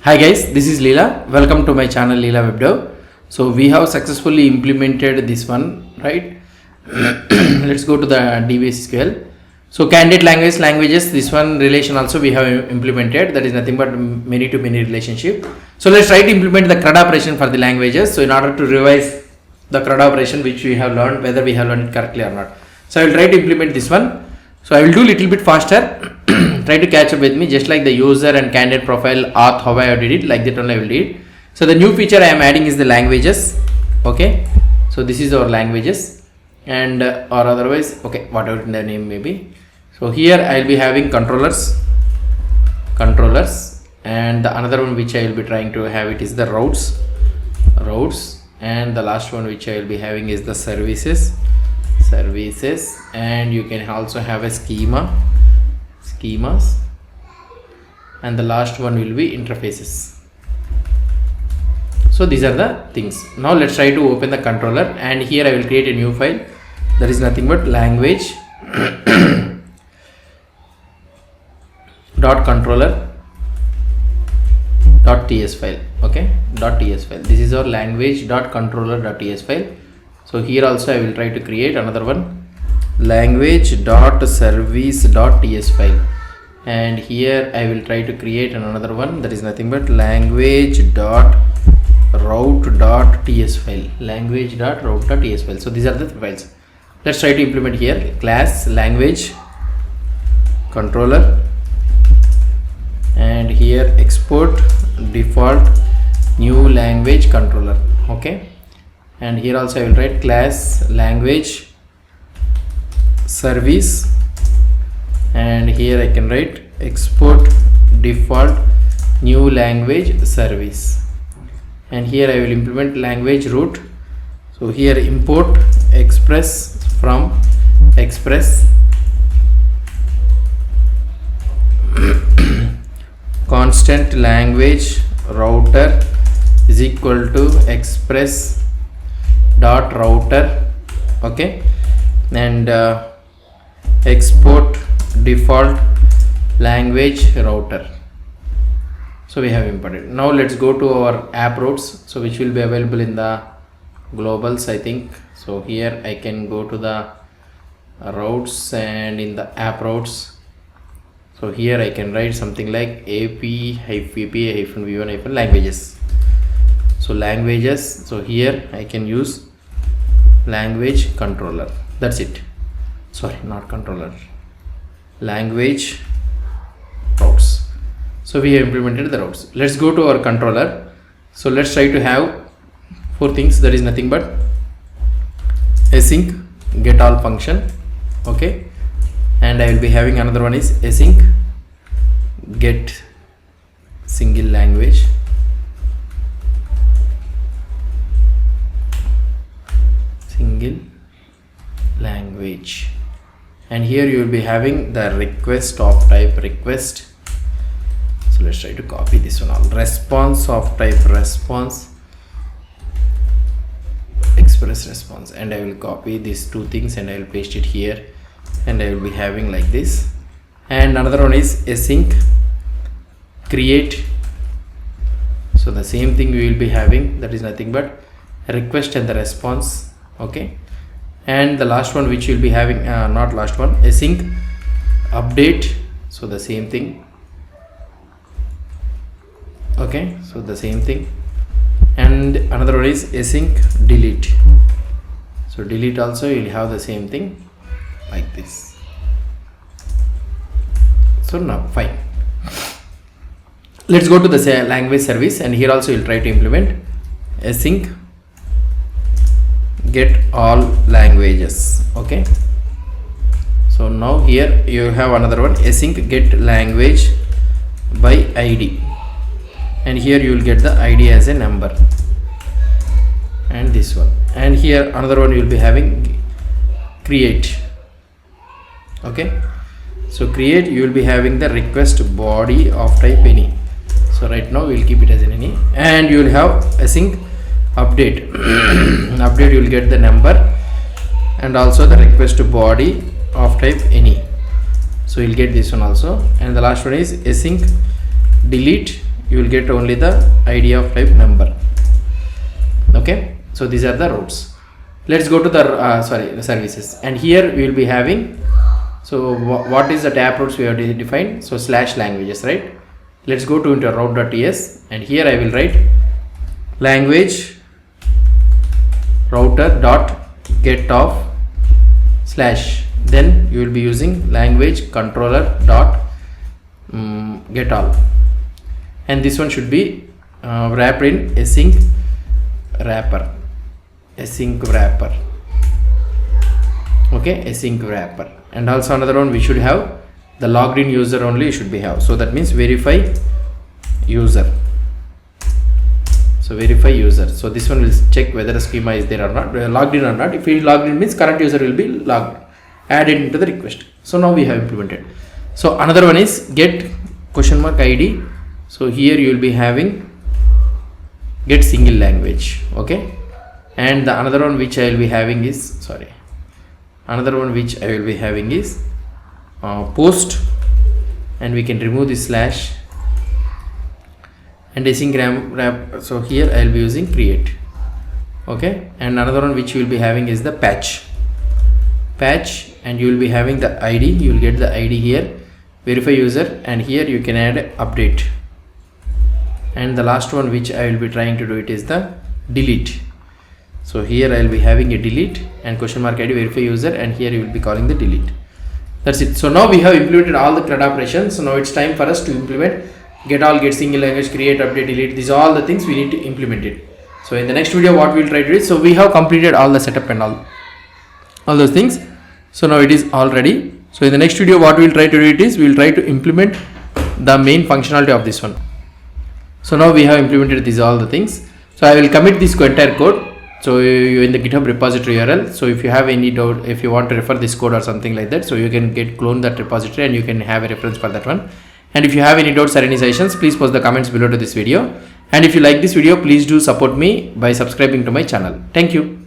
Hi guys, this is Leela. Welcome to my channel Leela WebDev. So we have successfully implemented this one, right? Let's go to the DBA SQL. So candidate languages, this one relation also we have implemented. That is nothing but many to many relationship. So let's try to implement the CRUD operation for the languages. So in order to revise the CRUD operation which we have learned, whether we have learned it correctly or not. So I will try to implement this one. So I will do little bit faster. Try to catch up with me, just like the user and candidate profile auth, how I did it, like that only I will do it. So the new feature I am adding is the languages. Okay, so this is our languages, and or otherwise, okay, whatever the name may be. So here I will be having controllers, and the another one which I will be trying to have it is the routes, and the last one which I will be having is the services, and you can also have a schemas, and the last one will be interfaces. So these are the things. Now let's try to open the controller, and here I will create a new file that is nothing but language dot controller dot ts file. Okay, .ts file. This is our language dot controller dot ts file. So here also I will try to create another one, language dot service dot ts file, and here I will try to create another one that is nothing but language dot route dot ts file, language dot route dot ts file. So these are the files. Let's try to implement here. Class language controller, and here export default new language controller. Okay, and here also I will write class language service, and here I can write export default new language service, and here I will implement language root. So here import express from express constant language router is equal to express dot router. Okay, and export default language router. So we have imported. Now let's go to our app routes, so which will be available in the globals, I think. So here I can go to the routes, and in the app routes, so here I can write something like ap-v1 languages. So languages, so here I can use language controller. That's it. Sorry, not controller, language routes. So we have implemented the routes. Let's go to our controller. So let's try to have four things, that is nothing but async get all function. Okay, and I will be having another one is async get single language, and here you will be having the request of type request. So let's try to copy this one. All response of type response, express response, and I will copy these two things and I will paste it here, and I will be having like this. And another one is async create. So the same thing we will be having, that is nothing but request and the response. Okay, and the last one which will be having not last one, async update. So the same thing. Okay, so the same thing. And another one is async delete. So delete also you will have the same thing like this. So now fine, let's go to the language service, and here also you will try to implement async get all languages. Okay, so now here you have another one, async get language by id, and here you will get the id as a number, and this one, and here another one you will be having create. Okay, so create you will be having the request body of type any. So right now we will keep it as an any, and you will have async update. Update you will get the number, and also the request body of type any. So you'll get this one also, and the last one is async delete you will get only the id of type member. Okay, so these are the routes. Let's go to the services, and here we will be having, so what is the tab routes we have defined? So /languages, right? Let's go to into route.ts, and here I will write language router dot get off slash, then you will be using language controller dot get all, and this one should be wrapped in async wrapper. Okay, async wrapper. And also another one, we should have the logged in user only should be have, so that means verify user. So verify user, so this one will check whether the schema is there or not, logged in or not. If it logged in means current user will be logged, added into the request. So now we have implemented. So another one is get question mark id. So here you will be having get single language. Okay, and the another one which I will be having is post, and we can remove this slash and async wrap. So here I will be using create. Okay, and another one which you will be having is the patch, and you will be having the id. You will get the id here, verify user, and here you can add update. And the last one which I will be trying to do it is the delete. So here I will be having a delete and question mark id, verify user, and here you will be calling the delete. That's it. So now we have implemented all the CRUD operations. So now it's time for us to implement get all, get single language, create, update, delete. These are all the things we need to implement it. So in the next video what we will try to do is, so we have completed all the setup and all those things. So now it is all ready. So in the next video what we will try to do it is, we will try to implement the main functionality of this one. So now we have implemented these all the things. So I will commit this entire code. So you in the GitHub repository URL. So if you have any doubt, if you want to refer this code or something like that, so you can clone that repository and you can have a reference for that one. And if you have any doubts or any suggestions, please post the comments below to this video. And if you like this video, please do support me by subscribing to my channel. Thank you.